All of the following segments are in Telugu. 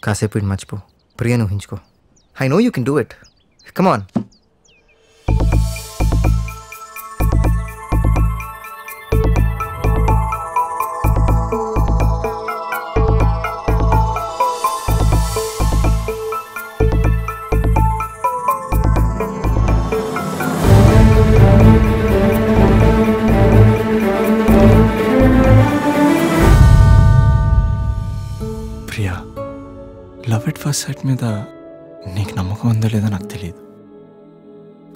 కాసేపు ఇది మర్చిపో, ప్రియను ఊహించుకో. I know you can do it. Come on. Priya, love at first sight మీద నీకు నమ్మకం ఉందో లేదో నాకు తెలియదు,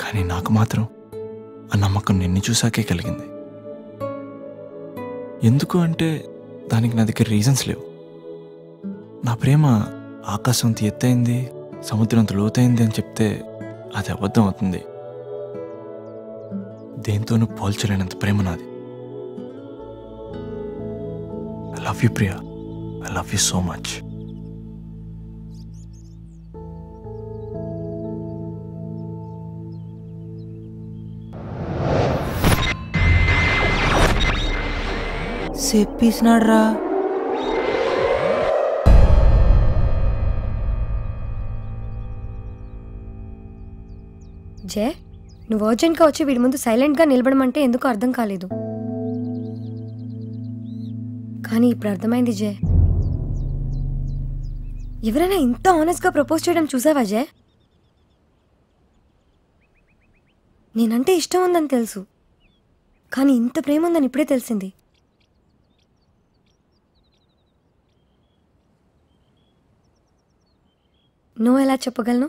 కానీ నాకు మాత్రం ఆ నమ్మకం నిన్ను చూసాకే కలిగింది. ఎందుకు అంటే దానికి నా దగ్గర రీజన్స్ లేవు. నా ప్రేమ ఆకాశం అంత ఎత్తైంది, సముద్రం అంత లోతైంది అని చెప్తే అది అబద్ధం అవుతుంది. దేంతోనూ పోల్చలేనంత ప్రేమ నాది. I love you Priya. I love you so much. చెప్పేసినాడు రా. జే, నువ్వు అర్జెంట్గా వచ్చి వీడి ముందు సైలెంట్గా నిలబడమంటే ఎందుకు అర్థం కాలేదు, కానీ ఇప్పుడు అర్థమైంది జే. ఎవరైనా ఇంత ఆనెస్ట్గా ప్రపోజ్ చేయడం చూసావా జే? నేనంటే ఇష్టం ఉందని తెలుసు, కానీ ఇంత ప్రేమ ఉందని ఇప్పుడే తెలిసింది. నువ్వు ఎలా చెప్పగలను?